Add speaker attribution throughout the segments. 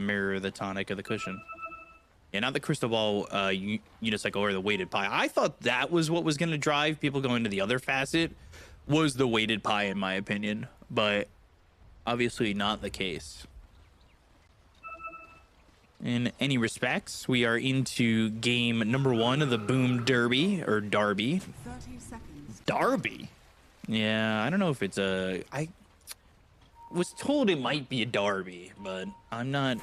Speaker 1: mirror the tonic of the cushion. Yeah, not the crystal ball unicycle or the weighted pie. I thought that was what was going to drive people going to the other facet, was the weighted pie, in my opinion. But obviously not the case. In any respects, we are into game number 1 of the Boom Derby, or Derby.
Speaker 2: 30 seconds.
Speaker 1: Derby? Yeah, I don't know if it's a... I was told it might be a derby, but I'm not...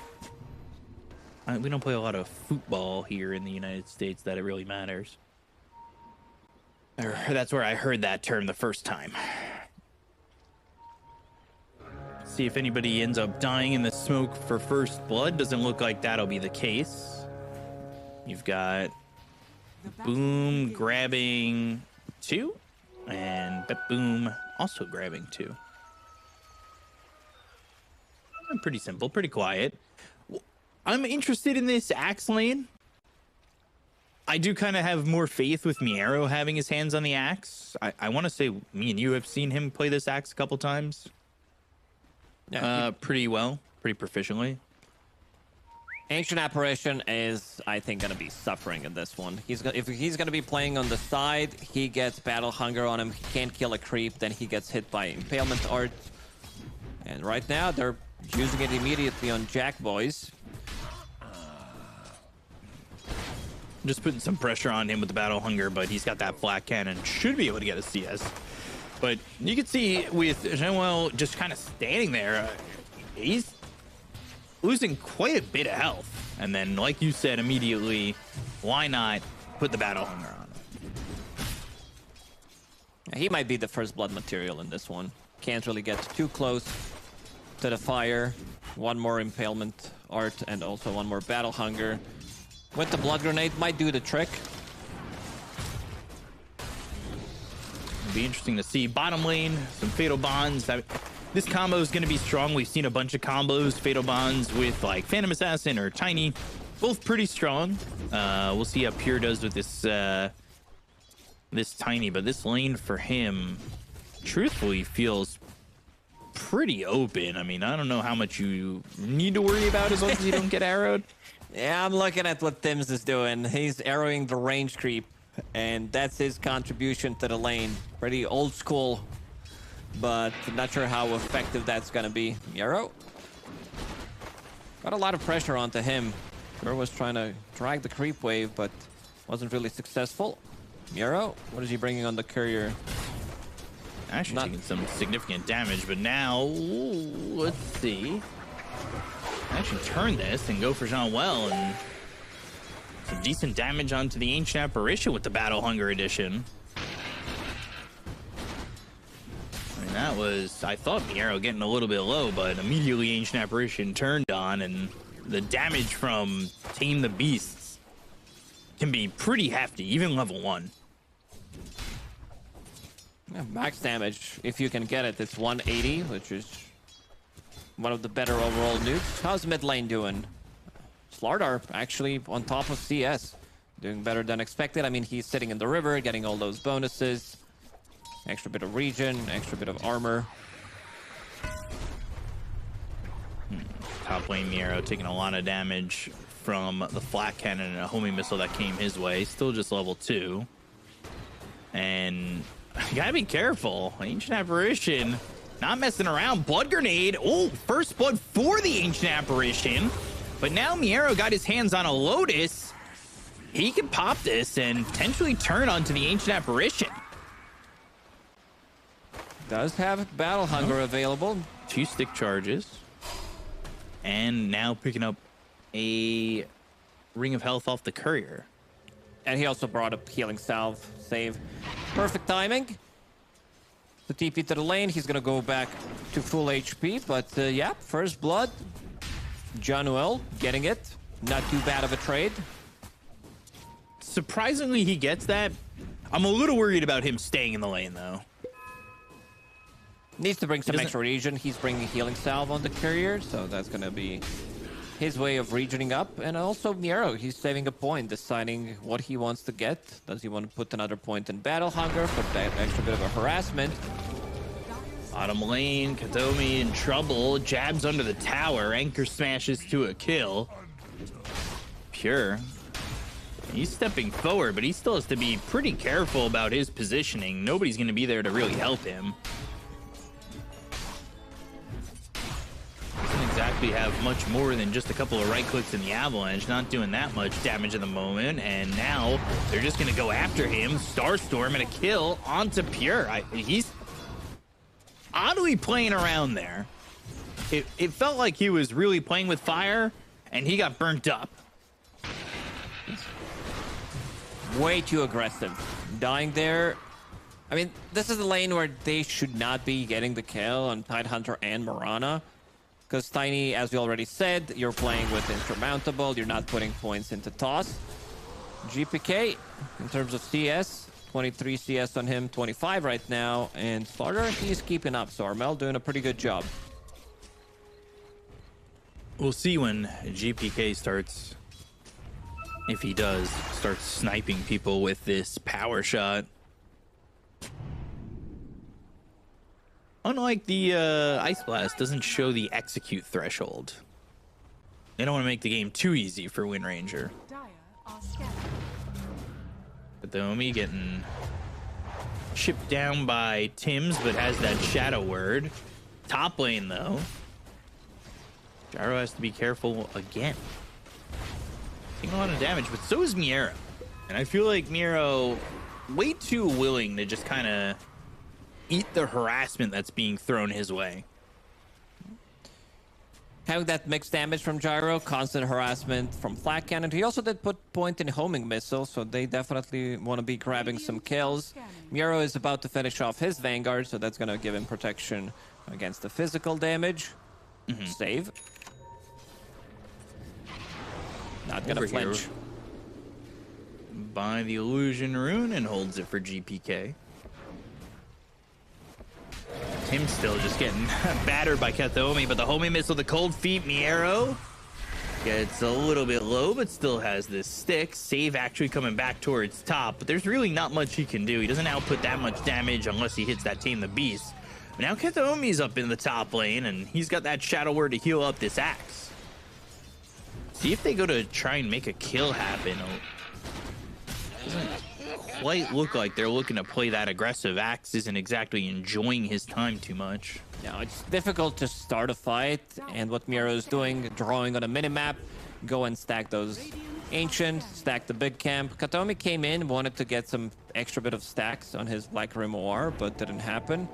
Speaker 1: we don't play a lot of football here in the United States that it really matters. That's where I heard that term the first time. See if anybody ends up dying in the smoke for first blood. Doesn't look like that'll be the case. You've got Boom grabbing 2, and Betboom also grabbing 2. Pretty simple, pretty quiet. I'm interested in this axe lane. I do kind of have more faith with Miero having his hands on the axe. I want to say me and you have seen him play this axe a couple times. Yeah, pretty well, pretty proficiently.
Speaker 3: Ancient Apparition is, I think, going to be suffering in this one. If he's going to be playing on the side, he gets Battle Hunger on him. He can't kill a creep, then he gets hit by Impalement Art. And right now, they're using it immediately on Jack Boys.
Speaker 1: Just putting some pressure on him with the Battle Hunger, but he's got that flat cannon. Should be able to get a CS. But you can see with Jean-Well just kind of standing there, he's losing quite a bit of health. And then, like you said, immediately, why not put the Battle Hunger on him?
Speaker 3: He might be the first blood material in this one. Can't really get too close to the fire. One more Impalement Art and also one more Battle Hunger. With the Blood Grenade, might do the trick.
Speaker 1: It'll be interesting to see. Bottom lane, some Fatal Bonds. This combo is going to be strong. We've seen a bunch of combos, Fatal Bonds with like Phantom Assassin or Tiny. Both pretty strong. We'll see how Pure does with this this Tiny, but this lane for him, truthfully, feels pretty open. I mean, I don't know how much you need to worry about as long as you don't get arrowed.
Speaker 3: Yeah, I'm looking at what Tim's is doing. He's arrowing the range creep, and that's his contribution to the lane. Pretty old school, but not sure how effective that's going to be. Miero got a lot of pressure onto him. Pure was trying to drag the creep wave, but wasn't really successful. Miero, what is he bringing on the courier?
Speaker 1: Actually taking some significant damage, but now, let's see. Actually turn this and go for Jean-Well, and some decent damage onto the Ancient Apparition with the Battle Hunger edition. I mean, that was, I thought Miero getting a little bit low, but immediately Ancient Apparition turned on, and the damage from Tame the Beasts can be pretty hefty, even level 1.
Speaker 3: Yeah, max damage, if you can get it, it's 180, which is one of the better overall nukes. How's mid lane doing? Slardar actually on top of CS. Doing better than expected. I mean, he's sitting in the river, getting all those bonuses. Extra bit of regen, extra bit of armor.
Speaker 1: Top lane Miero taking a lot of damage from the flat cannon and a homing missile that came his way. Still just level 2. And you gotta be careful. Ancient Apparition not messing around. Blood Grenade. Oh, first blood for the Ancient Apparition. But now Miero got his hands on a Lotus. He can pop this and potentially turn onto the Ancient Apparition.
Speaker 3: Does have Battle Hunger available.
Speaker 1: 2 stick charges. And now picking up a Ring of Health off the courier.
Speaker 3: And he also brought up Healing Salve save. Perfect timing. The TP to the lane, he's gonna go back to full HP, but yeah, first blood. John-Noel getting it. Not too bad of a trade.
Speaker 1: Surprisingly, he gets that. I'm a little worried about him staying in the lane, though.
Speaker 3: Needs to bring some extra regen. He's bringing Healing Salve on the courier, so that's gonna be his way of regening up. And also Miero, he's saving a point, deciding what he wants to get. Does he want to put another point in Battle Hunger for that extra bit of a harassment?
Speaker 1: Bottom lane, Katomi in trouble. Jabs under the tower. Anchor smashes to a kill. Pure. He's stepping forward, but he still has to be pretty careful about his positioning. Nobody's going to be there to really help him. Doesn't exactly have much more than just a couple of right clicks in the avalanche. Not doing that much damage at the moment. And now they're just going to go after him. Starstorm and a kill onto Pure. He's oddly playing around there. It felt like he was really playing with fire, and he got burnt up.
Speaker 3: Way too aggressive. Dying there. I mean, this is the lane where they should not be getting the kill on Tidehunter and Mirana. Because Tiny, as we already said, you're playing with Insurmountable. You're not putting points into toss. GPK, in terms of CS, 23 CS on him, 25 right now. And Slaughter, he's keeping up. So Armel doing a pretty good job.
Speaker 1: We'll see when GPK starts. If he does start sniping people with this power shot. Unlike the Ice Blast, doesn't show the execute threshold. They don't want to make the game too easy for Wind Ranger. Katomi getting chipped down by Tims, but has that shadow word. Top lane though. Gyro has to be careful again. A lot of damage, but so is Miero. And I feel like Miero way too willing to just kind of eat the harassment that's being thrown his way.
Speaker 3: Having that mixed damage from Gyro, constant harassment from Flak Cannon. He also did put point in homing missile, so they definitely want to be grabbing some kills. Miero is about to finish off his Vanguard, so that's going to give him protection against the physical damage. Save. Not gonna flinch.
Speaker 1: By the illusion rune and holds it for GPK. Tim still just getting battered by Katomi, but the homing missile, the cold feet, Miero gets a little bit low, but still has this stick. Save actually coming back towards top, but there's really not much he can do. He doesn't output that much damage unless he hits that Tame the Beast. But now Katomi's up in the top lane, and he's got that Shadow Word to heal up this axe. See if they go to try and make a kill happen. Doesn't quite look like they're looking to play that aggressive. Axe isn't exactly enjoying his time too much.
Speaker 3: Yeah, it's difficult to start a fight, and what Miero is doing, drawing on a minimap, go and stack those Ancient, stack the big camp. Katomi came in, wanted to get some extra bit of stacks on his Black Grimoire, but didn't happen.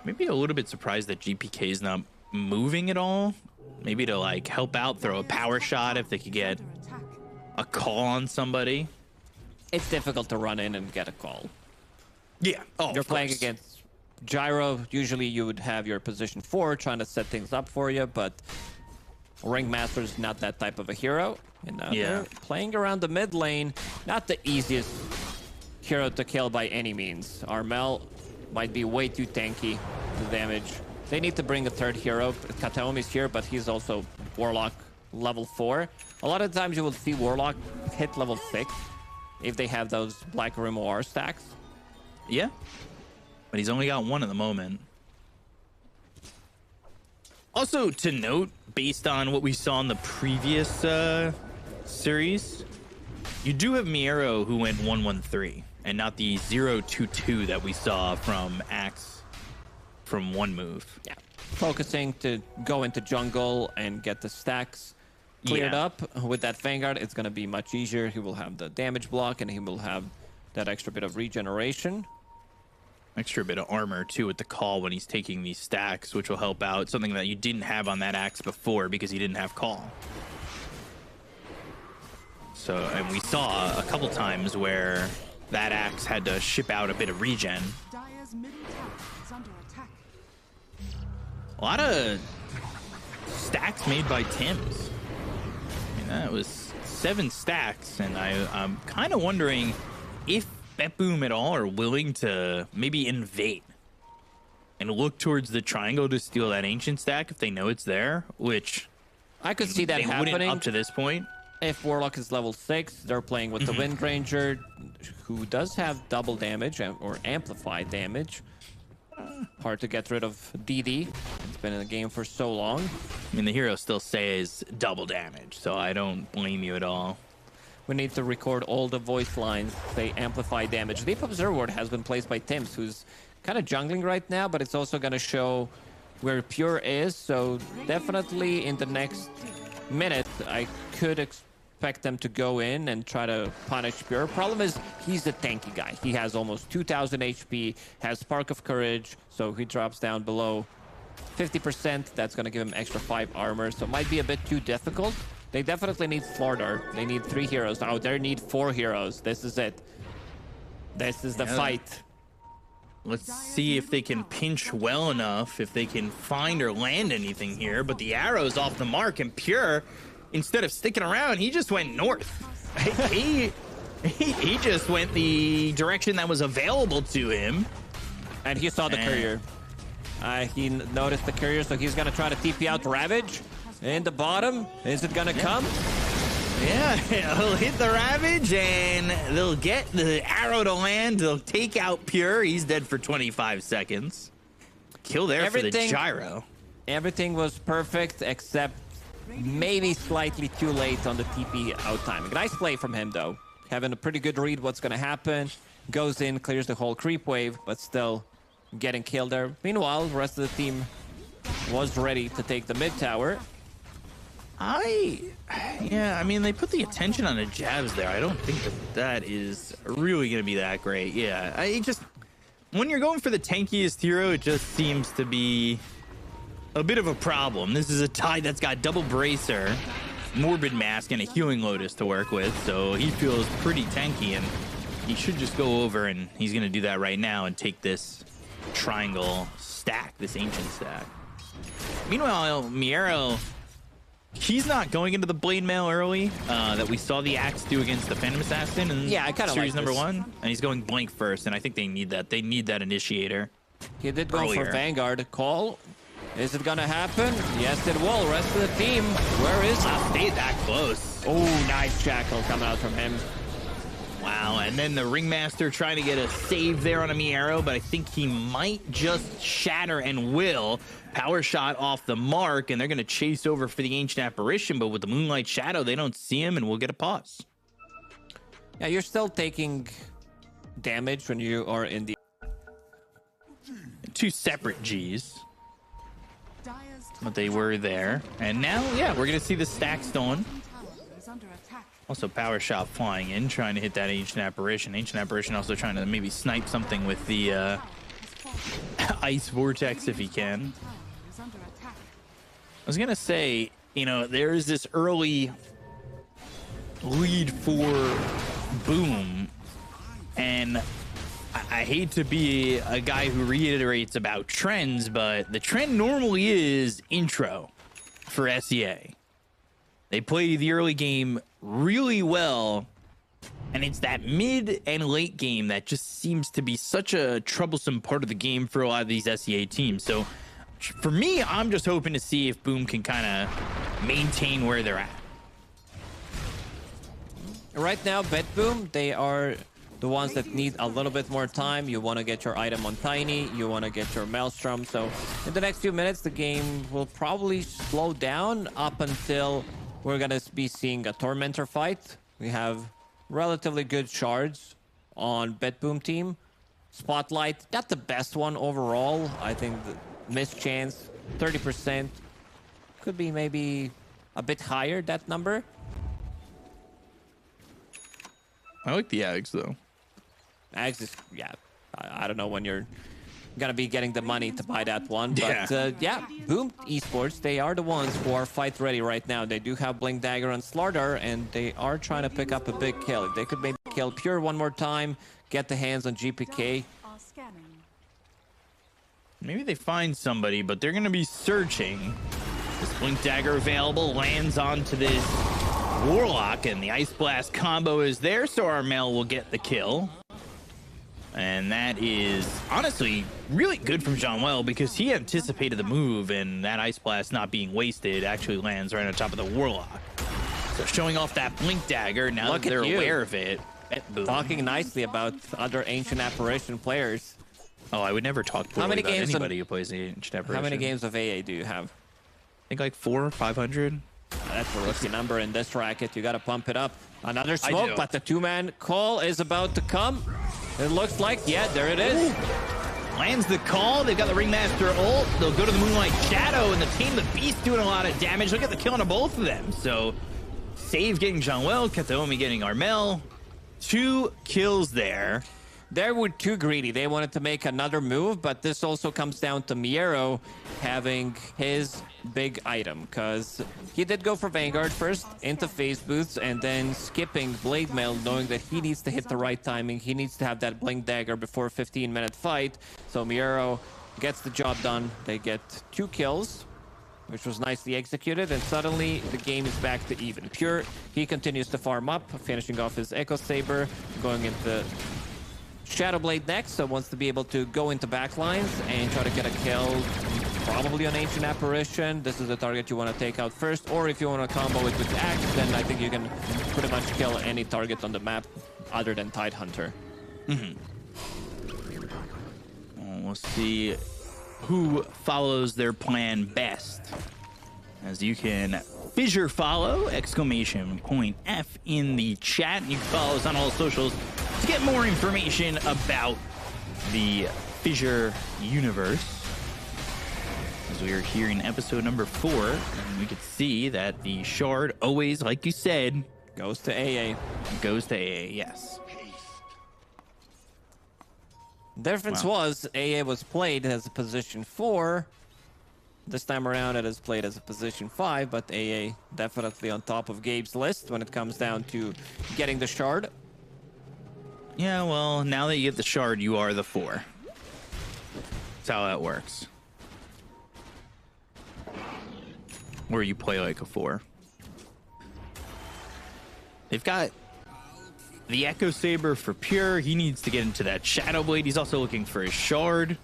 Speaker 1: Maybe a little bit surprised that GPK is not moving at all. Maybe to like help out, throw a power shot if they could get a call on somebody.
Speaker 3: It's difficult to run in and get a call.
Speaker 1: Yeah. Oh,
Speaker 3: you're playing against Gyro. Usually you would have your position 4 trying to set things up for you, but Ringmaster is not that type of a hero. And now they're playing around the mid lane. Not the easiest hero to kill by any means. Armel might be way too tanky, the damage. They need to bring a third hero. Kataomi's here, but he's also Warlock level 4. A lot of times you will see Warlock hit level 6 if they have those Black Grimoire stacks.
Speaker 1: Yeah, but he's only got one at the moment. Also to note, based on what we saw in the previous series, you do have Miero who went 1-1-3 and not the 0-2-2 that we saw from Axe from one move.
Speaker 3: Yeah, focusing to go into jungle and get the stacks cleared up. With that Vanguard, it's going to be much easier. He will have the damage block and he will have that extra bit of regeneration.
Speaker 1: Extra bit of armor too with the call when he's taking these stacks, which will help out. Something that you didn't have on that Axe before because he didn't have call. So, and we saw a couple times where that Axe had to ship out a bit of regen. A lot of stacks made by Tims. I mean, that was 7 stacks, and I'm kind of wondering if Betboom at all are willing to maybe invade and look towards the triangle to steal that ancient stack if they know it's there, which
Speaker 3: I could see that happening
Speaker 1: up to this point.
Speaker 3: If Warlock is level 6, they're playing with the Wind Ranger, who does have double damage or amplified damage. Hard to get rid of DD. It's been in the game for so long.
Speaker 1: I mean, the hero still says double damage, so I don't blame you at all.
Speaker 3: We need to record all the voice lines, say amplify damage. Deep Observer has been placed by Tims, who's kind of jungling right now, but it's also going to show where Pure is. So definitely in the next minute, I could expect them to go in and try to punish Pure. Problem is, he's a tanky guy. He has almost 2,000 HP, has Spark of Courage, so he drops down below 50%. That's going to give him extra 5 armor, so it might be a bit too difficult. They definitely need Slardar. They need 3 heroes. Now they need 4 heroes. This is it. This is the fight.
Speaker 1: Let's see if they can pinch well enough, if they can find or land anything here. But the arrow's off the mark, and Pure, instead of sticking around, he just went north. he just went the direction that was available to him.
Speaker 3: And he saw the courier. He noticed the courier, so he's going to try to TP out Ravage. In the bottom, is it going to come?
Speaker 1: Yeah, he'll hit the Ravage, and they'll get the arrow to land. They'll take out Pure. He's dead for 25 seconds. Kill there for the gyro.
Speaker 3: Everything was perfect, except maybe slightly too late on the TP out timing. Nice play from him, though. Having a pretty good read what's going to happen. Goes in, clears the whole creep wave, but still getting killed there. Meanwhile, the rest of the team was ready to take the mid tower.
Speaker 1: Yeah, I mean, they put the attention on the jabs there. I don't think that is really going to be that great. Yeah, when you're going for the tankiest hero, it just seems to be a bit of a problem. This is a Tide that's got double Bracer, Morbid Mask, and a Healing Lotus to work with, so he feels pretty tanky, and he should just go over, and he's going to do that right now and take this triangle stack, this ancient stack. Meanwhile, Miero, he's not going into the Blade Mail early that we saw the Axe do against the Phantom Assassin in series number 1, and he's going blank first, and I think they need that. They need that initiator.
Speaker 3: He did go for Vanguard call. Is it gonna happen? Yes, it will. Rest of the team, where is it?
Speaker 1: Stayed that close.
Speaker 3: Oh, nice Shackle coming out from him.
Speaker 1: Wow, and then the Ringmaster trying to get a save there on a Miero, but I think he might just shatter and will. Power shot off the mark, and they're going to chase over for the Ancient Apparition, but with the Moonlight Shadow, they don't see him, and we'll get a pause.
Speaker 3: Yeah, you're still taking damage when you are in the...
Speaker 1: 2 separate Gs. But they were there. And now, yeah, we're going to see the stack stolen. Also, Power Shot flying in, trying to hit that Ancient Apparition. Ancient Apparition also trying to maybe snipe something with the Ice Vortex if he can. I was going to say, you know, there is this early lead for Boom, and I hate to be a guy who reiterates about trends, but the trend normally is intro for SEA. They play the early game really well, and it's that mid and late game that just seems to be such a troublesome part of the game for a lot of these SEA teams. So for me, I'm just hoping to see if Boom can kind of maintain where they're at.
Speaker 3: Right now, Betboom, they are the ones that need a little bit more time. You want to get your item on Tiny, you want to get your Maelstrom. So in the next few minutes, the game will probably slow down up until we're going to be seeing a Tormentor fight. We have relatively good shards on Betboom team. Spotlight, not the best one overall. I think the missed chance, 30%. Could be maybe a bit higher, that number.
Speaker 1: I like the Ags, though.
Speaker 3: Ags is, yeah, I don't know when you're going to be getting the money to buy that one. But, yeah, Boom Esports, they are the ones who are fight ready right now. They do have Blink Dagger and Slardar, and they are trying to pick up a big kill. If they could maybe kill Pure one more time, get the hands on GPK.
Speaker 1: Maybe they find somebody, but they're going to be searching. This Blink Dagger available lands onto this Warlock, and the Ice Blast combo is there, so our Mel will get the kill. And that is honestly really good from Jean-Well, because he anticipated the move, and that Ice Blast not being wasted actually lands right on top of the Warlock. So showing off that blink dagger now that they're aware of it. Betboom.
Speaker 3: Talking nicely about other Ancient Apparition players.
Speaker 1: Oh, I would never talk poorly about anybody who plays the Ancient Apparition.
Speaker 3: How many games of AA do you have?
Speaker 1: I think like 400 or 500.
Speaker 3: That's a rookie number in this racket. You got to pump it up. Another smoke, but the two-man call is about to come. It looks like, yeah, there it is.
Speaker 1: Ooh. Lands the call. They've got the Ringmaster ult. They'll go to the Moonlight Shadow, and the Tame the Beast doing a lot of damage. Look at the kill on both of them. So, Save getting Jean-Well, Kataomi getting Armel. 2 kills there.
Speaker 3: They were too greedy. They wanted to make another move, but this also comes down to Miero having his big item, because he did go for Vanguard first into phase booths and then skipping Blade Mail, knowing that he needs to hit the right timing. He needs to have that Blink Dagger before a 15-minute fight. So Miero gets the job done. They get 2 kills, which was nicely executed, and suddenly the game is back to even. Pure, he continues to farm up, finishing off his Echo Saber, going into Shadowblade next, so wants to be able to go into backlines and try to get a kill, probably on Ancient Apparition. This is the target you want to take out first, or if you want to combo it with Axe, then I think you can pretty much kill any target on the map other than Tidehunter.
Speaker 1: We'll see who follows their plan best. As you can Fissure follow, !F in the chat. You can follow us on all socials to get more information about the Fissure universe. As we are here in episode number 4, and we could see that the shard always, like you said,
Speaker 3: goes to AA.
Speaker 1: Goes to AA, yes.
Speaker 3: Difference was AA was played as a position 4. This time around it is played as a position 5, but AA definitely on top of Gabe's list when it comes down to getting the shard.
Speaker 1: Yeah, well, now that you get the shard, you are the 4. That's how that works. Where you play like a 4. They've got the Echo Saber for Pure. He needs to get into that Shadowblade. He's also looking for his shard.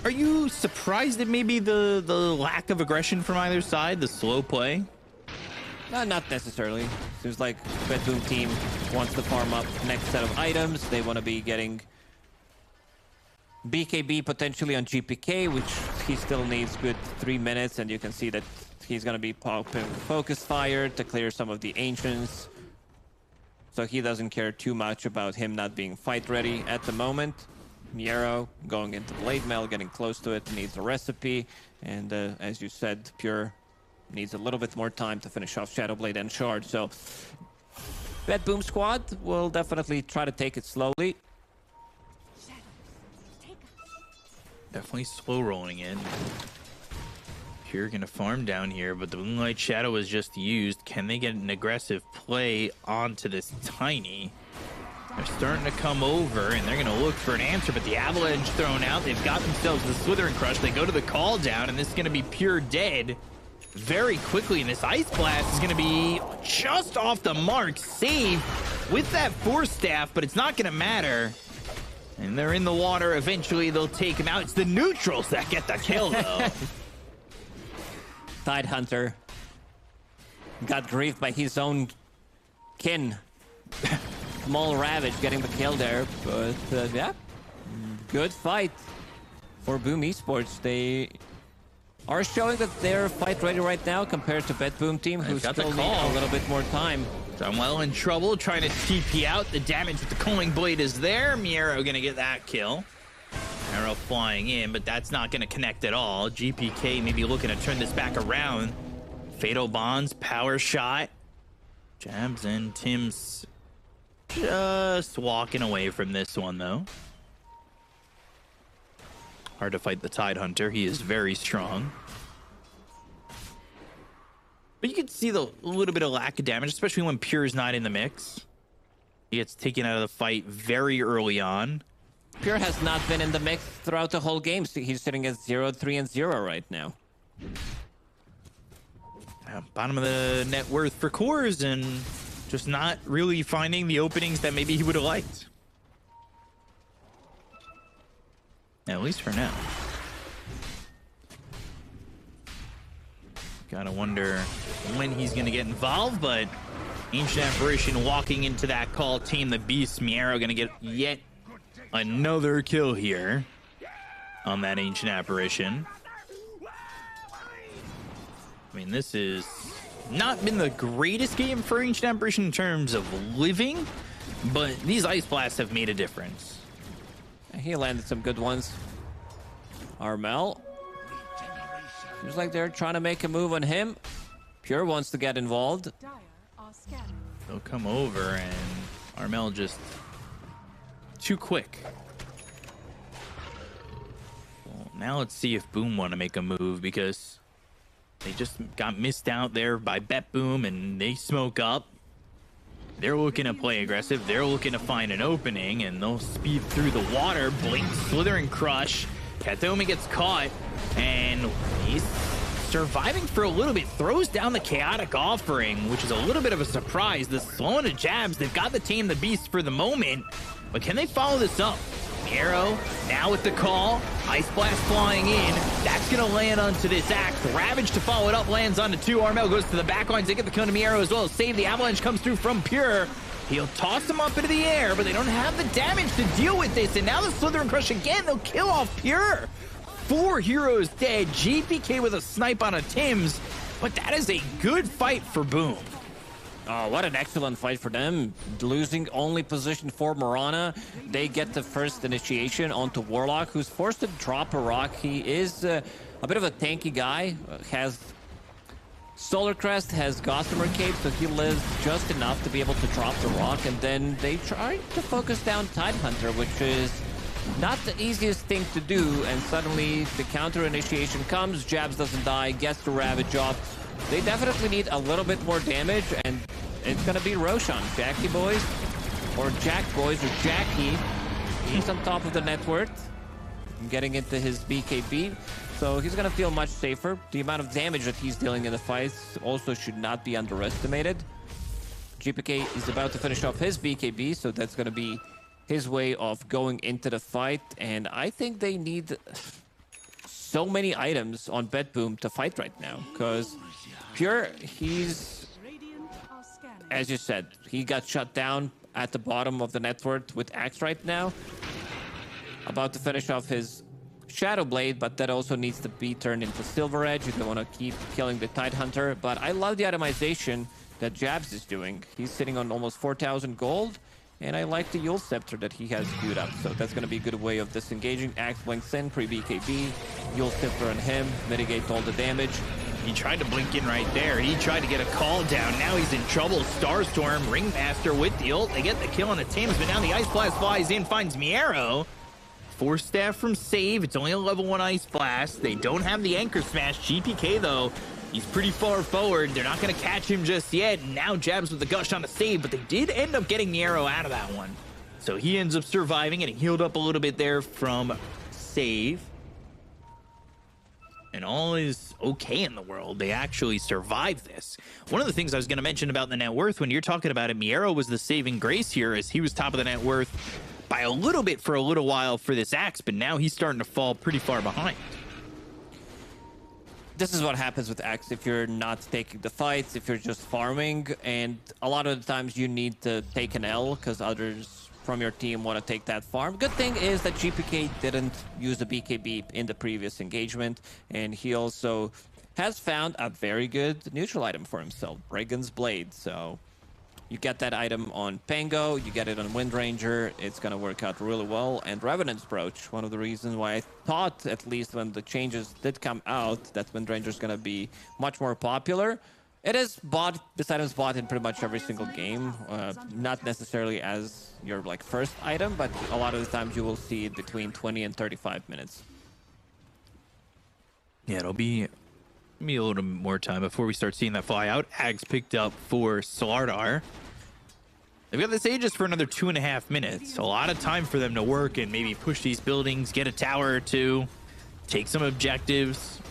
Speaker 1: Are you surprised at maybe the lack of aggression from either side, the slow play?
Speaker 3: Not necessarily. Seems like Betboom team wants to farm up next set of items. They want to be getting BKB potentially on GPK, which he still needs good 3 minutes, and you can see that he's going to be popping Focus Fire to clear some of the Ancients. So he doesn't care too much about him not being fight ready at the moment. Miero going into Blade Mail, getting close to it, needs a recipe, and as you said, Pure needs a little bit more time to finish off Shadowblade and Shard. So Betboom squad will definitely try to take it slowly.
Speaker 1: Definitely slow rolling in. Pure gonna farm down here, but the Moonlight Shadow was just used. Can they get an aggressive play onto this Tiny? They're starting to come over, and they're going to look for an answer, but the Avalanche thrown out. They've got themselves the Slithering Crush. They go to the call down, and this is going to be Pure dead very quickly, and this Ice Blast is going to be just off the mark. Save with that Force Staff, but it's not going to matter. And they're in the water. Eventually, they'll take him out. It's the neutrals that get the kill, though.
Speaker 3: Tidehunter got griefed by his own kin. Small Ravage getting the kill there, but yeah, good fight for Boom Esports. They are showing that they're fight ready right now compared to Betboom team, who still need a little bit more time.
Speaker 1: Jean-Well in trouble, trying to TP out. The damage with the Culling Blade is there. Miero gonna get that kill. Arrow flying in, but that's not gonna connect at all. GPK maybe looking to turn this back around. Fatal Bonds, Power Shot. Jabs and Tim's just walking away from this one, though. Hard to fight the Tidehunter. He is very strong. But you can see the little bit of lack of damage, especially when Pure's not in the mix. He gets taken out of the fight very early on.
Speaker 3: Pure has not been in the mix throughout the whole game. So he's sitting at 0-3-0 right now.
Speaker 1: Bottom of the net worth for Coors, and just not really finding the openings that maybe he would have liked. At least for now. Gotta wonder when he's gonna get involved, but Ancient Apparition walking into that call. Tame the Beast. Miero gonna get yet another kill here on that Ancient Apparition. I mean, this has not been the greatest game for Ancient Apparition in terms of living, but these Ice Blasts have made a difference.
Speaker 3: He landed some good ones. Armel. Seems like they're trying to make a move on him. Pure wants to get involved.
Speaker 1: They'll come over, and Armel just too quick. Well, now let's see if Boom want to make a move, because they just got missed out there by Betboom, and they smoke up. They're looking to play aggressive. They're looking to find an opening, and they'll speed through the water. Blink, Slither, and Crush. Katomi gets caught, and he's surviving for a little bit. Throws down the Chaotic Offering, which is a little bit of a surprise. The slowing of jabs. They've got the Tame the Beast for the moment, but can they follow this up? Arrow now with the call. Ice Blast flying in. That's going to land onto this axe. Ravage to follow it up, lands onto 2. Armel goes to the back lines. They get the kill to Miero as well. Save. The avalanche comes through from Pure. He'll toss them up into the air, but they don't have the damage to deal with this. And now the Slither and Crush again. They'll kill off Pure. 4 heroes dead. GPK with a snipe on a Tim's, but that is a good fight for Boom.
Speaker 3: Oh, what an excellent fight for them. Losing only position for Mirana. They get the first initiation onto Warlock, who's forced to drop a rock. He is a bit of a tanky guy. Has Solar Crest, has Gossamer Cape, so he lives just enough to be able to drop the rock. And then they try to focus down Tidehunter, which is not the easiest thing to do. And suddenly the counter initiation comes. Jabs doesn't die, gets the Ravage off. They definitely need a little bit more damage, and it's going to be Roshan. Jackie boys, or Jack boys, or Jackie. He's on top of the net worth, getting into his BKB, so he's going to feel much safer. The amount of damage that he's dealing in the fights also should not be underestimated. GPK is about to finish off his BKB, so that's going to be his way of going into the fight, and I think they need so many items on Betboom to fight right now, because Pure, he's, as you said, he got shut down at the bottom of the network with Axe right now. About to finish off his Shadow Blade, but that also needs to be turned into Silver Edge if they want to keep killing the Tidehunter. But I love the itemization that Jabs is doing. He's sitting on almost 4,000 gold, and I like the Yule Scepter that he has queued up. So that's going to be a good way of disengaging. Axe blinks in, pre-BKB, Yule Scepter on him, mitigate all the damage.
Speaker 1: He tried to blink in right there. He tried to get a call down. Now he's in trouble. Starstorm, Ringmaster with the ult. They get the kill on the Thames, but now the Ice Blast flies in, finds Miero. Force Staff from Save. It's only a level 1 Ice Blast. They don't have the Anchor Smash. GPK, though, he's pretty far forward. They're not going to catch him just yet. Now Jabs with the Gush on a Save, but they did end up getting Miero out of that one. So he ends up surviving, and he healed up a little bit there from Save. And all is okay in the world. They actually survived this. One of the things I was going to mention about the net worth, when you're talking about it, Miero was the saving grace here, as he was top of the net worth by a little bit for a little while for this Axe, but now he's starting to fall pretty far behind.
Speaker 3: This is what happens with Axe if you're not taking the fights, if you're just farming, and a lot of the times you need to take an L because others from your team want to take that farm. Good thing is that GPK didn't use the BKB in the previous engagement, and he also has found a very good neutral item for himself, Brigand's Blade. So you get that item on Pango, you get it on Windranger, it's going to work out really well. And Revenant's Brooch, one of the reasons why I thought, at least when the changes did come out, that Windranger is going to be much more popular. It is bought, this item is bought in pretty much every single game, not necessarily as your first item, but a lot of the times you will see it between 20 and 35 minutes.
Speaker 1: Yeah, it'll be a little more time before we start seeing that fly out. Ags picked up for Slardar. They've got this Aegis for another 2.5 minutes. A lot of time for them to work and maybe push these buildings, get a tower or two, take some objectives.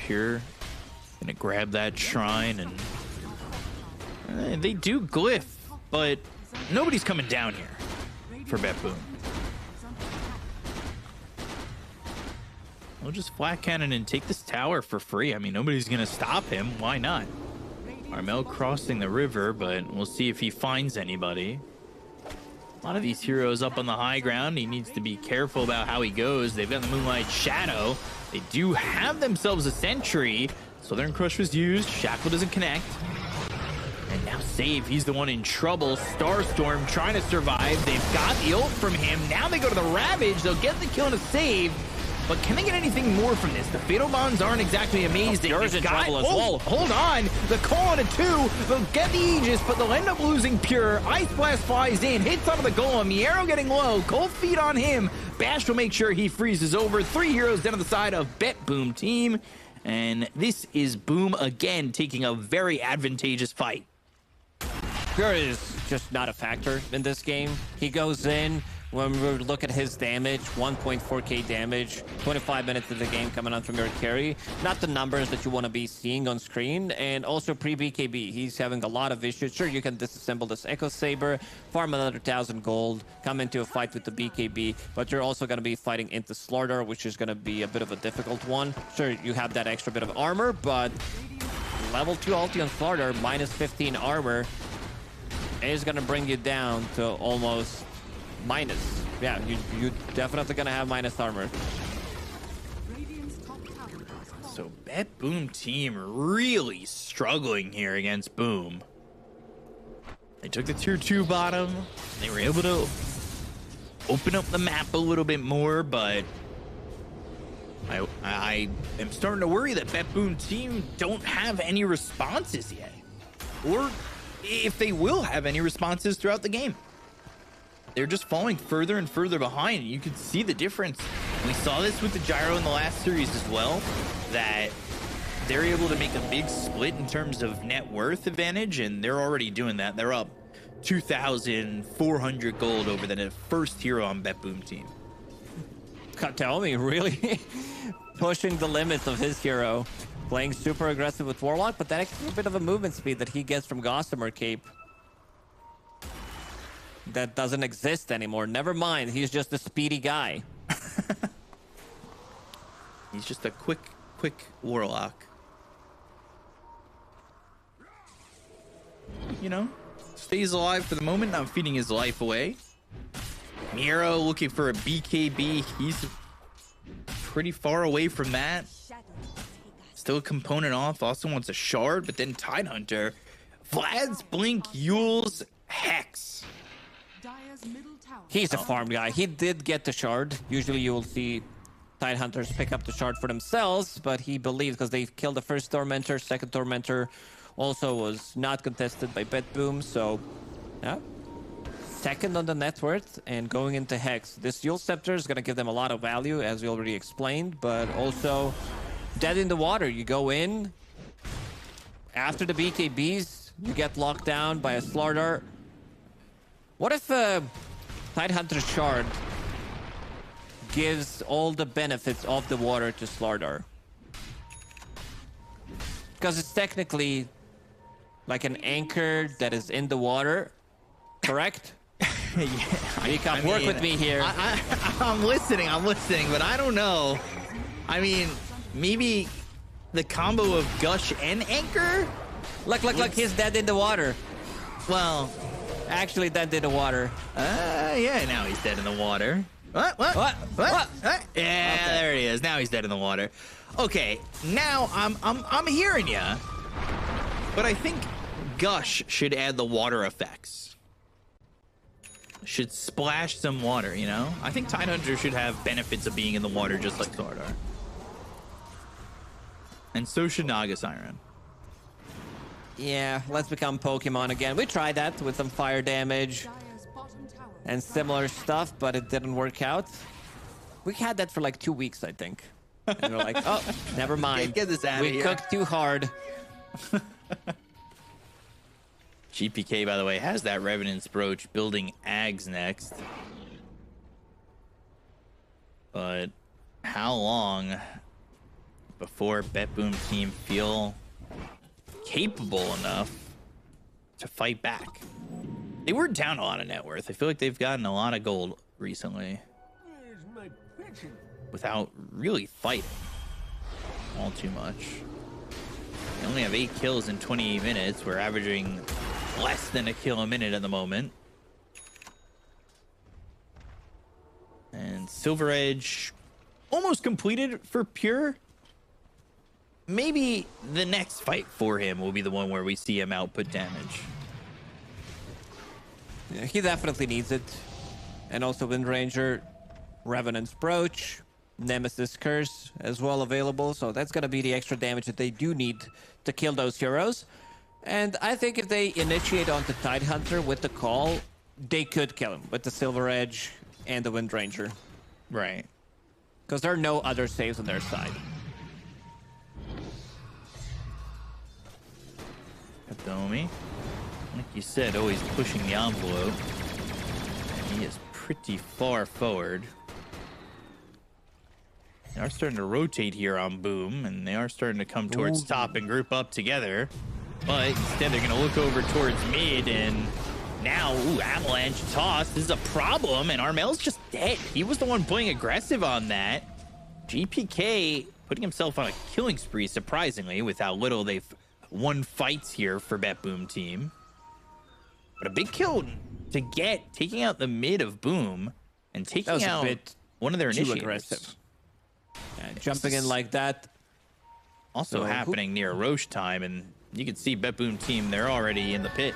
Speaker 1: Pure gonna grab that shrine, and they do glyph, but nobody's coming down here for Betboom. He'll just flat cannon and take this tower for free. I mean, nobody's gonna stop him. Why not? Armel crossing the river, but we'll see if he finds anybody. A lot of these heroes up on the high ground. He needs to be careful about how he goes. They've got the Moonlight Shadow. They do have themselves a sentry. Southern Crush was used. Shackle doesn't connect. And now Save, he's the one in trouble. Starstorm trying to survive. They've got the ult from him. Now they go to the Ravage. They'll get the kill and a save. But can they get anything more from this? The Fatal Bonds aren't exactly amazing.
Speaker 3: Yours in trouble as well.
Speaker 1: Hold on. The call on a 2. They'll get the Aegis, but they'll end up losing Pure. Ice Blast flies in, hits onto the Golem. Miero getting low. Cold Feet on him. Bash will make sure he freezes over. 3 heroes down to the side of Betboom team. And this is Boom again taking a very advantageous fight.
Speaker 3: Pure is just not a factor in this game. He goes in. When we look at his damage, 1.4k damage, 25 minutes of the game coming on from your carry. Not the numbers that you want to be seeing on screen. And also pre-BKB, he's having a lot of issues. Sure, you can disassemble this Echo Saber, farm another 1,000 gold, come into a fight with the BKB, but you're also going to be fighting into Slardar, which is going to be a bit of a difficult one. Sure, you have that extra bit of armor, but level 2 ulti on Slardar, minus 15 armor, is going to bring you down to almost minus. Yeah, you definitely gonna have minus armor.
Speaker 1: So Betboom team really struggling here against Boom. They took the tier 2 bottom. They were able to open up the map a little bit more, but I am starting to worry that Betboom team don't have any responses yet, or if they will have any responses throughout the game. They're just falling further and further behind. You can see the difference. We saw this with the Gyro in the last series as well, that they're able to make a big split in terms of net worth advantage, and they're already doing that. They're up 2,400 gold over the first hero on Betboom team.
Speaker 3: Tell me, really pushing the limits of his hero, playing super aggressive with Warlock, but that extra bit of a movement speed that he gets from Gossamer Cape that doesn't exist anymore. Never mind, he's just a speedy guy.
Speaker 1: He's just a quick Warlock. You know, stays alive for the moment, not feeding his life away. Miero looking for a BKB. He's pretty far away from that. Still a component off. Also wants a shard, but then Tidehunter. Vlad's Blink, Yule's Hex.
Speaker 3: He's a farm guy. He did get the shard. Usually you will see Tidehunters pick up the shard for themselves, but he believes because they killed the first Tormentor, second Tormentor also was not contested by Betboom, so yeah. Second on the net worth and going into Hex. This Yule Scepter is going to give them a lot of value, as we already explained, but also dead in the water. You go in, after the BKBs, you get locked down by a Slardar. What if Tidehunter Shard gives all the benefits of the water to Slardar? Because it's technically like an anchor that is in the water, correct?
Speaker 1: Yeah,
Speaker 3: you can work with me here.
Speaker 1: I'm listening, but I don't know. I mean, maybe the combo of Gush and Anchor?
Speaker 3: Look, he's dead in the water.
Speaker 1: Well,
Speaker 3: actually dead in the water.
Speaker 1: Yeah, now he's dead in the water. What? Yeah, okay. There he is. Now he's dead in the water. Okay, now I'm hearing ya. But I think Gush should add the water effects. Should splash some water, you know? I think Tidehunter should have benefits of being in the water just like Slardar. And so should Naga Siren.
Speaker 3: Yeah, let's become Pokemon again. We tried that with some fire damage and similar stuff, but it didn't work out. We had that for like 2 weeks, I think. And we're like, oh, never mind.
Speaker 1: Get this out of here.
Speaker 3: We cooked too hard.
Speaker 1: GPK, by the way, has that Revenant's Brooch, building Ags next. But how long before Betboom team feel capable enough to fight back? They were down a lot of net worth. I feel like they've gotten a lot of gold recently.
Speaker 2: Where's my pitching?
Speaker 1: without really fighting all too much. They only have 8 kills in 28 minutes. We're averaging less than a kill a minute at the moment. And Silver Edge almost completed for Pure. Maybe the next fight for him will be the one where we see him output damage.
Speaker 3: Yeah, he definitely needs it. And also Wind Ranger, Revenant's Brooch, Nemesis Curse as well available. So that's going to be the extra damage that they do need to kill those heroes. And I think if they initiate onto Tidehunter with the call, they could kill him with the Silver Edge and the Wind Ranger.
Speaker 1: Right.
Speaker 3: Because there are no other saves on their side.
Speaker 1: Domi, like you said, always pushing the envelope. And he is pretty far forward. They are starting to rotate here on Boom, and they are starting to come towards top and group up together. But instead, they're going to look over towards mid, and now, Avalanche toss. This is a problem, and Armel's just dead. He was the one playing aggressive on that. GPK putting himself on a killing spree, surprisingly, with how little they've won fights here for Betboom team. But a big kill to get, taking out the mid of Boom and taking out one of their initiators.
Speaker 3: Aggressive. Jumping in like that.
Speaker 1: Also happening near Roche time, and you can see Betboom team, they're already in the pit.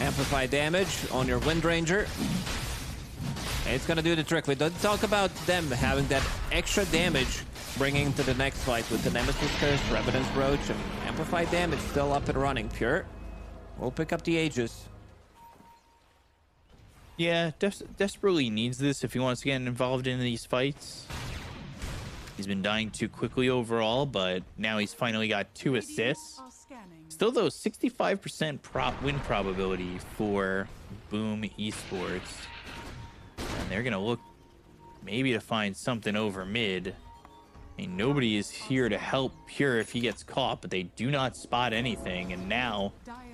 Speaker 3: Amplify damage on your Wind Ranger. It's gonna do the trick. We don't talk about them having that extra damage bringing to the next fight with the Nemesis Curse, Revenant's Brooch, and Amplify damage still up and running. Pure will pick up the Aegis.
Speaker 1: Yeah, desperately needs this if he wants to get involved in these fights. He's been dying too quickly overall, but now he's finally got 2 assists. Still, though, 65% win probability for Boom Esports. And they're going to look maybe to find something over mid. I mean, nobody is here to help Pure if he gets caught, but they do not spot anything. And now,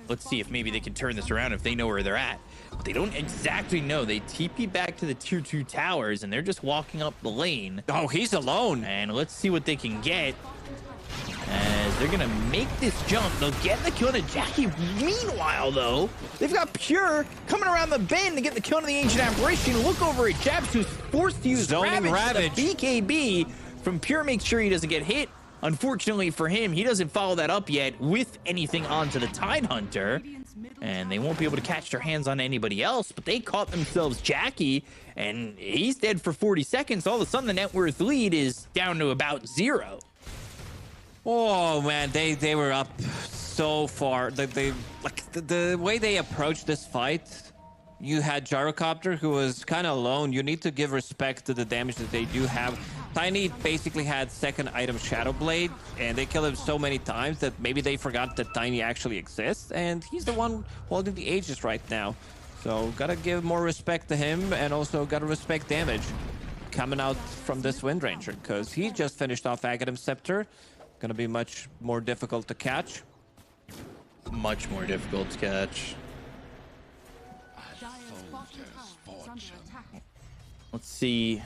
Speaker 1: let's see if maybe they can turn this around if they know where they're at. But they don't exactly know. They TP back to the tier 2 towers, and they're just walking up the lane.
Speaker 3: Oh, he's alone.
Speaker 1: And let's see what they can get. As they're going to make this jump. They'll get the kill to Jackie. Meanwhile, though, they've got Pure coming around the bend to get the kill to the Ancient Apparition. Look over at Jabs, who's forced to use Ravage. The BKB from Pure makes sure he doesn't get hit. Unfortunately for him, he doesn't follow that up yet with anything onto the Tidehunter. And they won't be able to catch their hands on anybody else, but they caught themselves Jackie, and he's dead for 40 seconds. All of a sudden, the net worth lead is down to about 0.
Speaker 3: Oh man, they were up so far. The way they approached this fight, you had Gyrocopter who was kind of alone. You need to give respect to the damage that they do have. Tiny basically had second item Shadow Blade, and they killed him so many times that maybe they forgot that Tiny actually exists, and he's the one holding the Aegis right now. So gotta give more respect to him, and also gotta respect damage coming out from this Wind Ranger, because he just finished off Aghanim Scepter. Gonna be much more difficult to catch.
Speaker 1: Much more difficult to catch. Let's see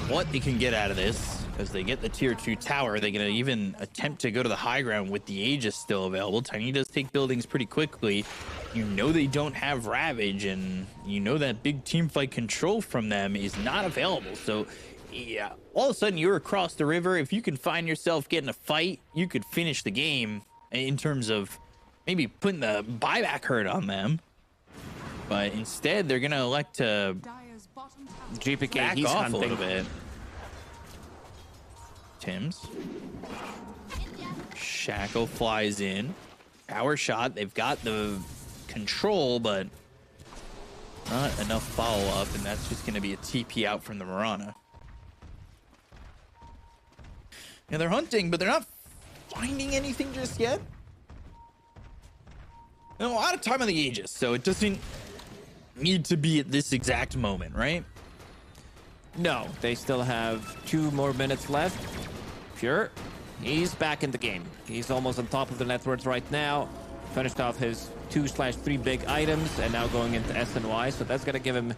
Speaker 1: what they can get out of this. As they get the tier 2 tower, they're gonna even attempt to go to the high ground with the Aegis still available. Tiny does take buildings pretty quickly. You know they don't have Ravage, and you know that big team fight control from them is not available. So yeah, all of a sudden you're across the river. If you can find yourself getting a fight, you could finish the game in terms of maybe putting the buyback hurt on them. But instead, they're gonna elect to
Speaker 3: GPK,
Speaker 1: back
Speaker 3: he's
Speaker 1: off
Speaker 3: hunting
Speaker 1: a little bit. Tim's Shackle flies in, power shot. They've got the control, but not enough follow up, and that's just gonna be a TP out from the Mirana. Yeah, they're hunting, but they're not finding anything just yet. A lot of time on the Aegis, so it doesn't need to be at this exact moment, right?
Speaker 3: No, they still have 2 more minutes left. Pure, he's back in the game. He's almost on top of the net worth right now. Finished off his 2/3 big items, and now going into SNY, so that's gonna give him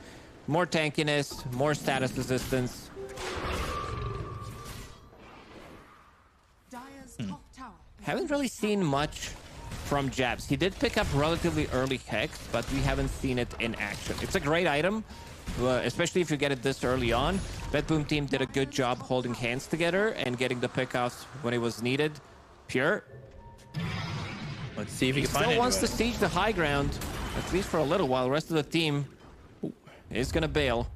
Speaker 3: More tankiness, more status resistance. Haven't really seen much from Jabs. He did pick up relatively early Hex, but we haven't seen it in action. It's a great item, especially if you get it this early on. Betboom team did a good job holding hands together and getting the pickoffs when it was needed. Pure.
Speaker 1: Let's see if he can find it.
Speaker 3: Still wants to siege the high ground, at least for a little while. The rest of the team is going to bail.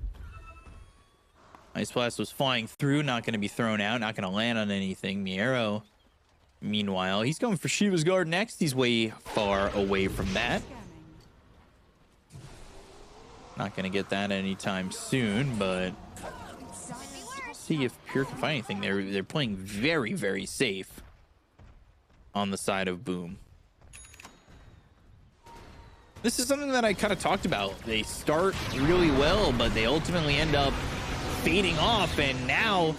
Speaker 1: Ice Blast was flying through, not going to be thrown out, not going to land on anything. Miero, meanwhile, he's going for Shiva's Guard next. He's way far away from that. Not going to get that anytime soon, but see if Pure can find anything. They're playing very, very safe on the side of Boom. This is something that I kind of talked about. They start really well, but they ultimately end up fading off, and now,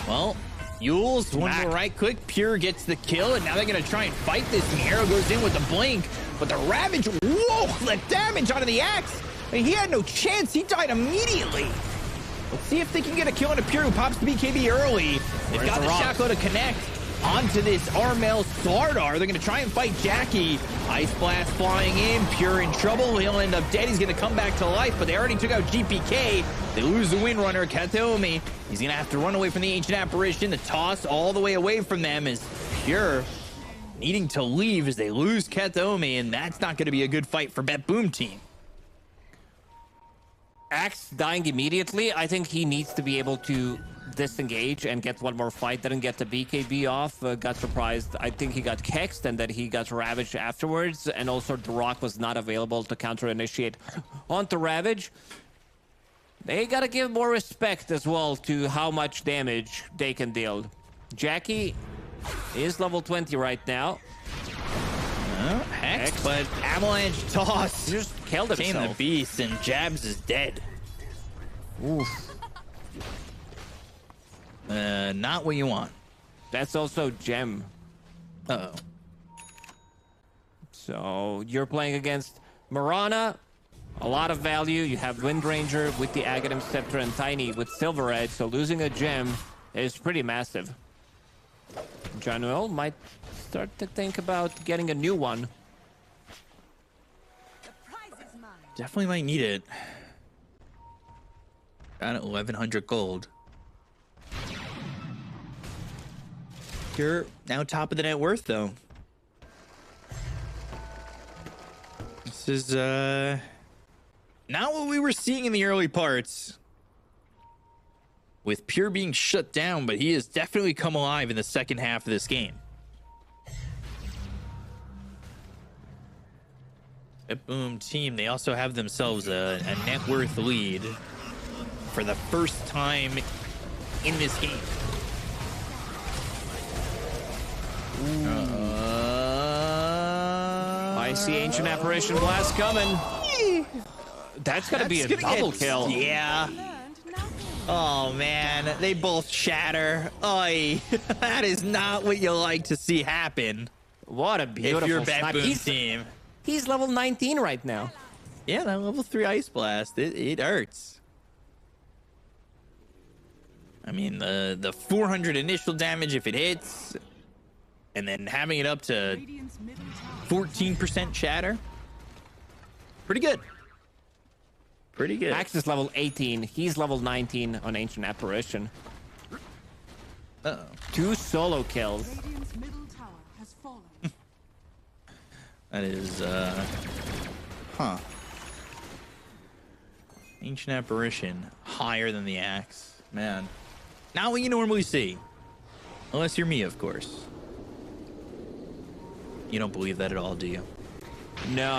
Speaker 1: well, Yule's one more right click. Pure gets the kill, and now they're going to try and fight this. And Arrow goes in with the blink, but the Ravage, whoa, the damage onto the axe. I mean, he had no chance. He died immediately. Let's see if they can get a kill on a Pure who pops the BKB early. They've got the Shackle to connect onto this Armel Slardar. They're going to try and fight Jackie. Ice Blast flying in. Pure in trouble. He'll end up dead. He's going to come back to life, but they already took out GPK. They lose the Windrunner. Kataomi, he's going to have to run away from the Ancient Apparition. The toss all the way away from them is Pure needing to leave as they lose Kataomi, and that's not going to be a good fight for Betboom team.
Speaker 3: Axe dying immediately. I think he needs to be able to disengage and get one more fight. Didn't get the BKB off. Got surprised. I think he got kexed and then he got ravaged afterwards. And also the rock was not available to counter initiate onto Ravage. They gotta give more respect as well to how much damage they can deal. Jackie is level 20 right now.
Speaker 1: Hex, but Avalanche toss.
Speaker 3: He just killed himself.
Speaker 1: Came the beast, and Jabs is dead.
Speaker 3: Oof.
Speaker 1: Not what you want.
Speaker 3: That's also Gem.
Speaker 1: Uh-oh.
Speaker 3: So you're playing against Mirana. A lot of value. You have Windranger with the Aghanim Scepter and Tiny with Silver Edge. So losing a gem is pretty massive. Januel might start to think about getting a new one.
Speaker 1: Definitely might need it. Got 1,100 gold. You're now top of the net worth, though. This is not what we were seeing in the early parts, with Pure being shut down, but he has definitely come alive in the second half of this game. Betboom team, they also have themselves a net worth lead for the first time in this game.
Speaker 3: I see Ancient Apparition Blast coming. That's gonna be a double kill.
Speaker 1: Yeah. Oh man, they both shatter. Oy. That is not what you like to see happen.
Speaker 3: What a beautiful
Speaker 1: if you're
Speaker 3: snipe.
Speaker 1: Betboom team.
Speaker 3: He's level 19 right now.
Speaker 1: Yeah, that level 3 Ice Blast, it hurts. I mean, the 400 initial damage if it hits, and then having it up to 14% shatter. Pretty good. Pretty good.
Speaker 3: Max is level 18. He's level 19 on Ancient Apparition.
Speaker 1: Uh-oh.
Speaker 3: 2 solo kills.
Speaker 1: That is, huh. Ancient Apparition, higher than the axe. Man, not what you normally see. Unless you're me, of course. You don't believe that at all, do you?
Speaker 3: No,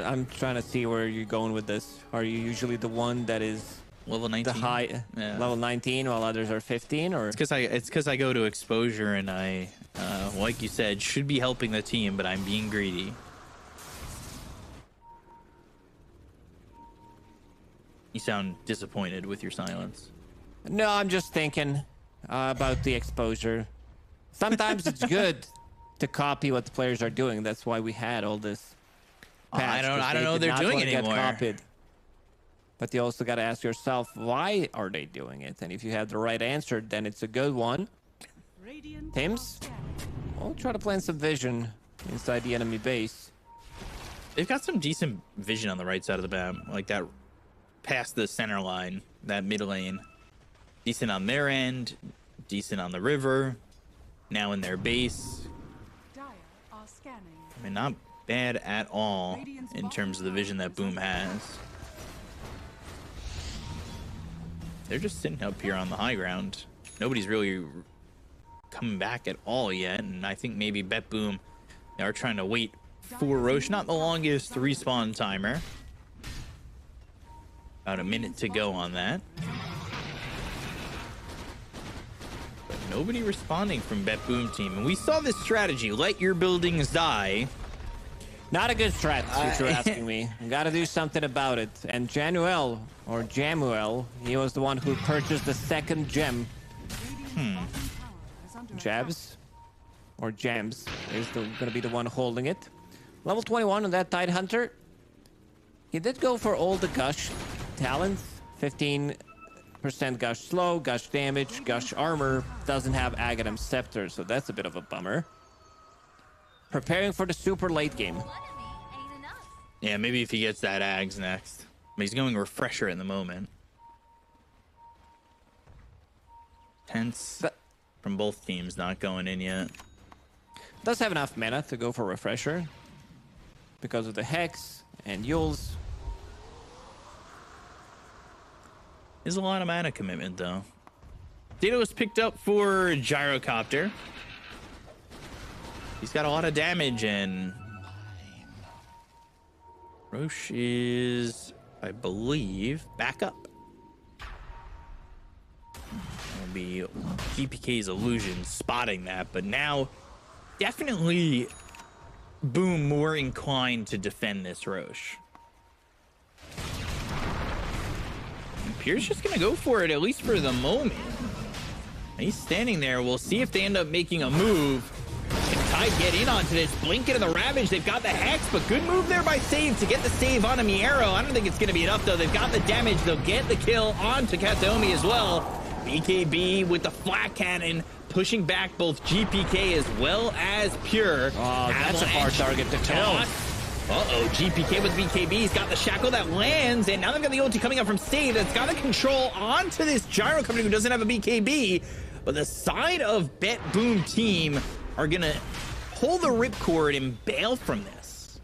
Speaker 3: I'm trying to see where you're going with this. Are you usually the one that is
Speaker 1: level 19?
Speaker 3: The high, level 19, while others are 15, or? It's
Speaker 1: because I go to exposure and I, like you said, should be helping the team, but I'm being greedy. You sound disappointed with your silence.
Speaker 3: No, I'm just thinking about the exposure. Sometimes it's good to copy what the players are doing. That's why we had all this.
Speaker 1: I don't know what they're doing anymore.
Speaker 3: But you also got to ask yourself, why are they doing it? And if you have the right answer, then it's a good one. Tims, we'll try to plant some vision inside the enemy base.
Speaker 1: They've got some decent vision on the right side of the map, like that past the center line, that mid lane. Decent on their end, decent on the river. Now in their base. I mean, not bad at all in terms of the vision that Boom has. They're just sitting up here on the high ground. Nobody's really coming back at all yet, and I think maybe Betboom, they are trying to wait for Roche. Not the longest respawn timer. About a minute to go on that. But nobody responding from Betboom team. And we saw this strategy, let your buildings die.
Speaker 3: Not a good strategy, if you're asking me. Got to do something about it. And Januel, or Jamuel, he was the one who purchased the second gem. Jabs, or Gems, is going to be the one holding it. Level 21 on that Tide Hunter. He did go for all the Gush talents. 15% Gush slow, Gush damage, Gush armor. Doesn't have Aghanim Scepter, so that's a bit of a bummer. Preparing for the super late game.
Speaker 1: Yeah, maybe if he gets that Ags next. But he's going Refresher at the moment. Tense from both teams, not going in yet.
Speaker 3: Does have enough mana to go for Refresher because of the Hex and Yules.
Speaker 1: Is a lot of mana commitment though. Data was picked up for Gyrocopter. He's got a lot of damage, and Roche is, I believe, back up. It'll be GPK's illusion spotting that, but now definitely Boom more inclined to defend this Roche. And Pierre's just gonna go for it, at least for the moment. He's standing there. We'll see if they end up making a move. Can Tide get in onto this? Blink into the Ravage. They've got the Hex, but good move there by Save to get the save on Miero. I don't think it's going to be enough, though. They've got the damage. They'll get the kill onto Kataomi as well. BKB with the flat cannon, pushing back both GPK as well as Pure.
Speaker 3: Oh, that's a far target to kill.
Speaker 1: Uh-oh, GPK with BKB. He's got the shackle that lands, and now they've got the ulti coming up from Save that's got the control onto this Gyro company who doesn't have a BKB. But the side of Betboom team are gonna pull the ripcord and bail from this.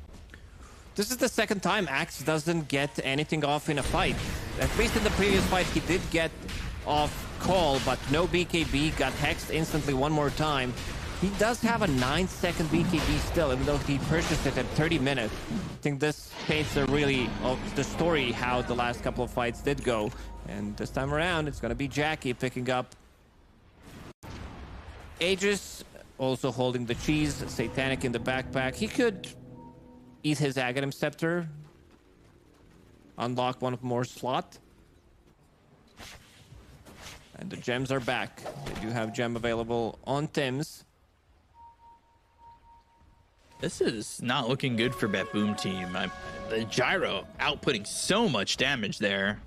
Speaker 3: This is the second time Axe doesn't get anything off in a fight. At least in the previous fight, he did get off call, but no BKB, got hexed instantly one more time. He does have a 9-second BKB still, even though he purchased it at 30 minutes. I think this paints a really of the story how the last couple of fights did go. And this time around, it's gonna be Jackie picking up Aegis, also holding the cheese, Satanic in the backpack. He could eat his Aghanim Scepter, unlock one more slot. And the gems are back. They do have gem available on Tims.
Speaker 1: This is not looking good for Betboom team. The Gyro outputting so much damage there.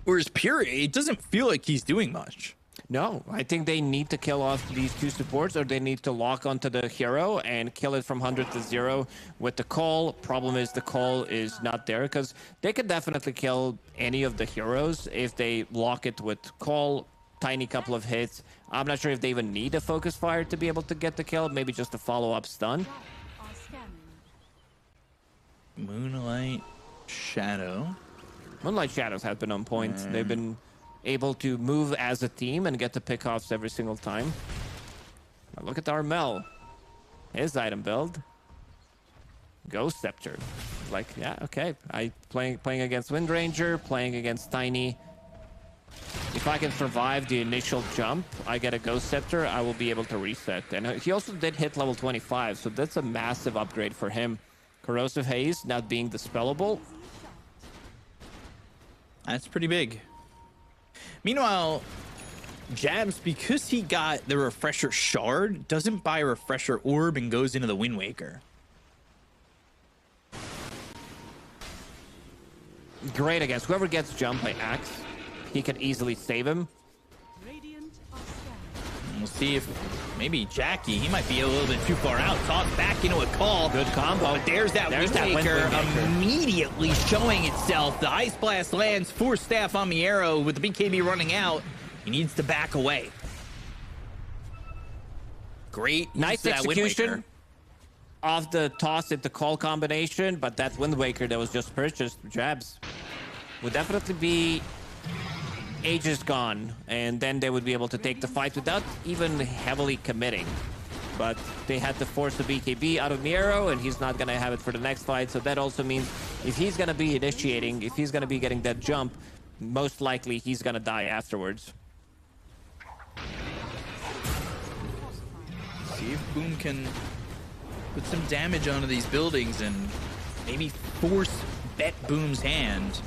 Speaker 1: Whereas Pure, it doesn't feel like he's doing much.
Speaker 3: No, I think they need to kill off these two supports, or they need to lock onto the hero and kill it from 100 to 0 with the call. Problem is the call is not there, because they could definitely kill any of the heroes if they lock it with call, tiny couple of hits. I'm not sure if they even need a focus fire to be able to get the kill, maybe just a follow-up stun.
Speaker 1: Moonlight Shadow.
Speaker 3: Moonlight Shadows have been on point. They've been able to move as a team and get the pickoffs every single time. Now look at Armel. His item build. Ghost Scepter. Like, yeah, okay. Playing against Windranger, playing against Tiny. If I can survive the initial jump, I get a Ghost Scepter, I will be able to reset. And he also did hit level 25, so that's a massive upgrade for him. Corrosive Haze not being dispellable.
Speaker 1: That's pretty big. Meanwhile, Jabs, because he got the Refresher Shard, doesn't buy a Refresher Orb and goes into the Wind Waker.
Speaker 3: great against whoever gets jumped by Axe. He can easily save him.
Speaker 1: We'll see if maybe Jackie, he might be a little bit too far out. Tossed back into a call.
Speaker 3: Good combo.
Speaker 1: But there's that Windmaker immediately showing itself. The Ice Blast lands, Force Staff on the arrow with the BKB running out. He needs to back away. Great.
Speaker 3: Nice execution of the toss into call combination, but that Wind Waker that was just purchased, jabs, would definitely be ages gone, and then they would be able to take the fight without even heavily committing. But they had to force the BKB out of the arrow, and he's not going to have it for the next fight. So that also means if he's going to be initiating, if he's going to be getting that jump, most likely he's going to die afterwards.
Speaker 1: See if Boom can put some damage onto these buildings and maybe force Betboom's hand.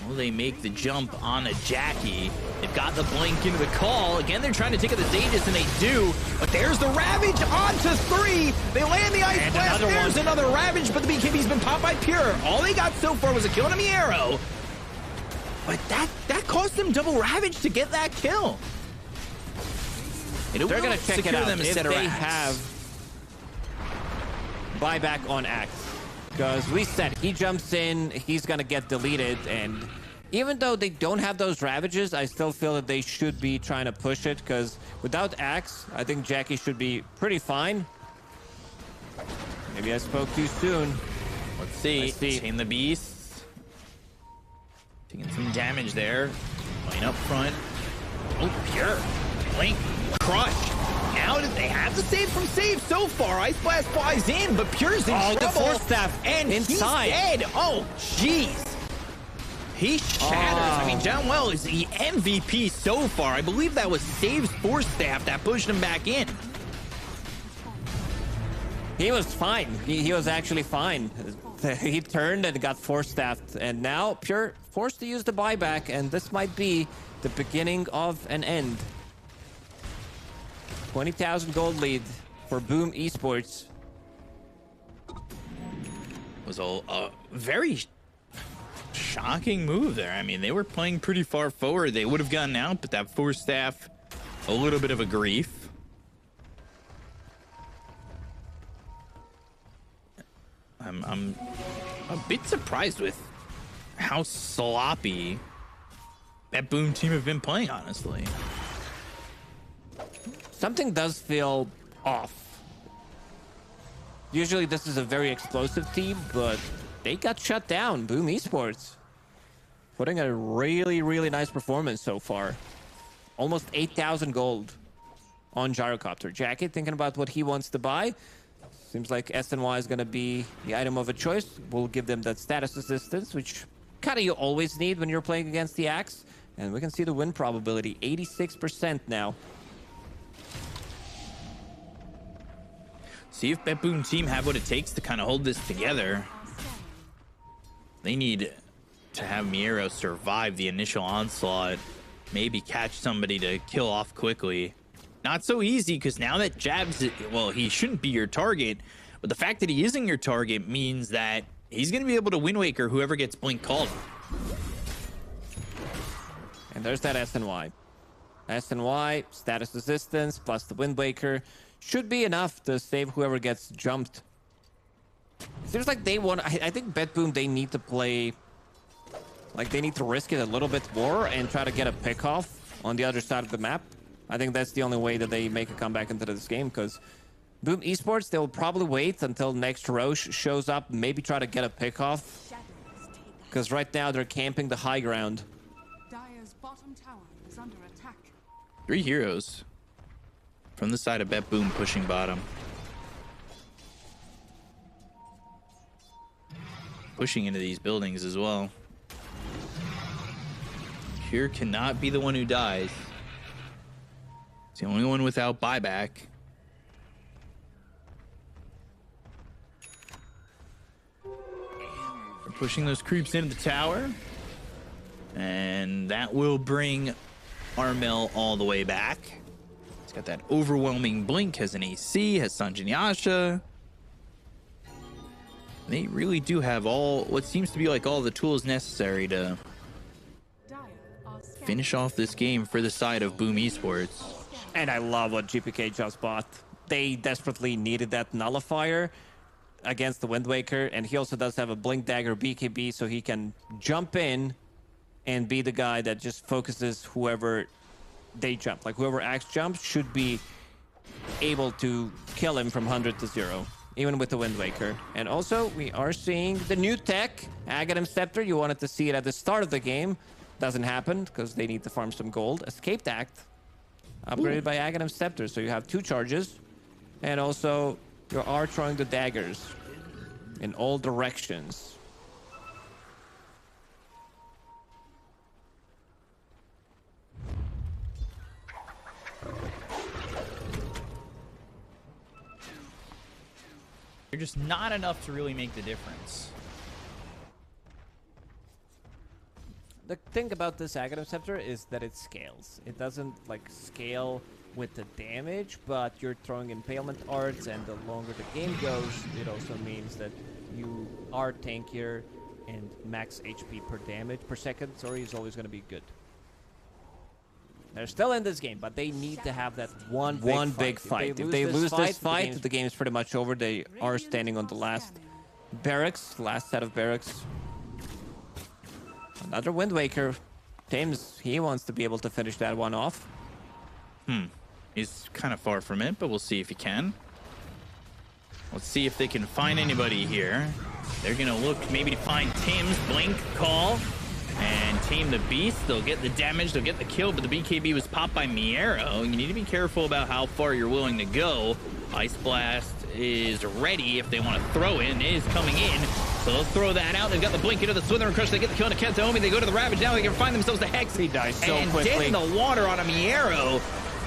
Speaker 1: Will they make the jump on a Jackie? They've got the blink into the call. Again, they're trying to take out the Aegis, and they do. But there's the Ravage onto 3. They land the Ice Blast. There's another Ravage, but the BKB's been popped by Pure. All they got so far was a kill on the arrow. But that cost them double Ravage to get that kill.
Speaker 3: They're going to check it out if they have buyback on Axe. Because we said he jumps in, he's going to get deleted. And even though they don't have those Ravages, I still feel that they should be trying to push it. Because without Axe, I think Jackie should be pretty fine. Maybe I spoke too soon.
Speaker 1: Let's see. Tame the Beast. Taking some damage there. Playing up front. Oh, Pure. Blink. Crush. Now they have the save from save so far. Ice Blast flies in, but Pure's in trouble.
Speaker 3: The Force Staff
Speaker 1: and
Speaker 3: inside.
Speaker 1: He's dead. Oh, jeez. He shatters. I mean, John Well is the MVP so far. I believe that was Save's Force Staff that pushed him back in.
Speaker 3: He was fine. He was actually fine. He turned and got Force Staffed, and now Pure forced to use the buyback, and this might be the beginning of an end. 20,000 gold lead for Boom Esports.
Speaker 1: Was a very shocking move there. I mean, they were playing pretty far forward. They would have gotten out, but that Force Staff, a little bit of a grief. I'm a bit surprised with how sloppy that Boom team have been playing, honestly.
Speaker 3: Something does feel off. Usually this is a very explosive team, but they got shut down. Boom Esports putting a really, really nice performance so far. Almost 8,000 gold on Gyrocopter. Jackie thinking about what he wants to buy. Seems like SNY is going to be the item of a choice. We'll give them that status assistance, which kind of you always need when you're playing against the Axe. And we can see the win probability, 86% now.
Speaker 1: See if Betboom team have what it takes to kind of hold this together. They need to have Miero survive the initial onslaught, maybe catch somebody to kill off quickly. Not so easy, because now that Jabs, well, he shouldn't be your target, but the fact that he isn't your target means that he's going to be able to Wind Waker whoever gets blink called.
Speaker 3: And there's that SNY. SNY, status resistance, plus the Wind Waker. Should be enough to save whoever gets jumped. Seems like they want... I think Betboom, they need to play... Like, they need to risk it a little bit more and try to get a pick off on the other side of the map. I think that's the only way that they make a comeback into this game, because Boom Esports, they'll probably wait until next Roche shows up, maybe try to get a pick off. Because right now, they're camping the high ground.
Speaker 2: Dire's bottom tower is under attack.
Speaker 1: 3 heroes from the side of Betboom pushing bottom. Pushing into these buildings as well. Pure cannot be the one who dies. It's the only one without buyback. We're pushing those creeps into the tower. And that will bring Armel all the way back. He's got that overwhelming blink, has an AC, has Sanjin Yasha. They really do have all what seems to be like all the tools necessary to
Speaker 2: Dire are scanning.
Speaker 1: finish off this game for the side of Boom Esports.
Speaker 3: And I love what GPK just bought. They desperately needed that nullifier against the Wind Waker, and he also does have a Blink Dagger BKB, so he can jump in and be the guy that just focuses whoever they jump. Like whoever Axe jumps should be able to kill him from 100 to 0, even with the Wind Waker. And also, we are seeing the new tech, Aghanim Scepter. You wanted to see it at the start of the game. Doesn't happen, because they need to farm some gold. Escaped Act, upgraded by Aghanim Scepter. So you have 2 charges, and also you are throwing the daggers in all directions.
Speaker 1: They're just not enough to really make the difference.
Speaker 3: The thing about this Aghanim Scepter is that it scales. It doesn't like scale with the damage, but you're throwing impalement arts, and the longer the game goes, it also means that you are tankier, and max HP per damage per second, sorry, is always going to be good. They're still in this game, but they need to have that one big fight. If they lose this fight, the game's pretty much over. They are standing on the last barracks, last set of barracks. Another Wind Waker. Tims, he wants to be able to finish that one off.
Speaker 1: He's kind of far from it, but we'll see if he can. Let's see if they can find anybody here. They're going to look maybe to find Tim's Blink call and tame the beast. They'll get the damage, they'll get the kill, but the BKB was popped by Miero. You need to be careful about how far you're willing to go. Ice Blast is ready if they want to throw it, and it is coming in. So let's throw that out. They've got the Blink into the Slither Crush. They get the kill on a Kentaomi. They go to the Ravage. Now they can find themselves the Hex.
Speaker 3: He dies so
Speaker 1: and
Speaker 3: quickly.
Speaker 1: dead in the water on a Miero.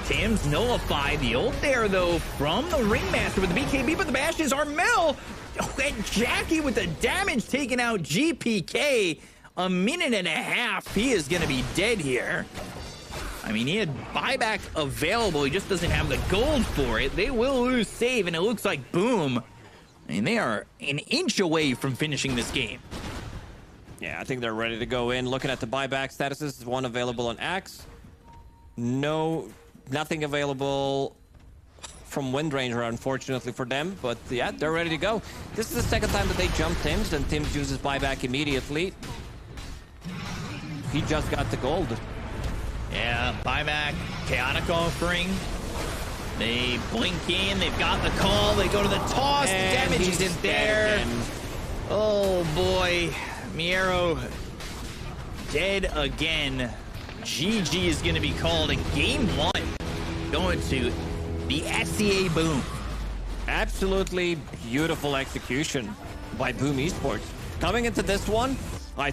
Speaker 1: Tim's nullified the ult there, though, from the Ringmaster with the BKB, but the bashes are Mel. Oh, and Jackie with the damage taking out GPK. A minute and a half. He is going to be dead here. I mean, he had buyback available. He just doesn't have the gold for it. They will lose save, and it looks like Boom. I mean, they are an inch away from finishing this game.
Speaker 3: Yeah, I think they're ready to go in. Looking at the buyback statuses, one available on Axe. Nothing available from Wind Ranger, unfortunately for them. But yeah, they're ready to go. This is the second time that they jump Tims, and Tims uses buyback immediately. He just got the gold.
Speaker 1: Yeah, buyback, chaotic offering. They blink in, they've got the call, they go to the toss,
Speaker 3: And
Speaker 1: damage
Speaker 3: he's
Speaker 1: isn't
Speaker 3: dead
Speaker 1: there.
Speaker 3: again.
Speaker 1: Oh boy, Miero dead again. GG is going to be called in game 1, going to the SCA Boom.
Speaker 3: Absolutely beautiful execution by Boom Esports. Coming into this one, I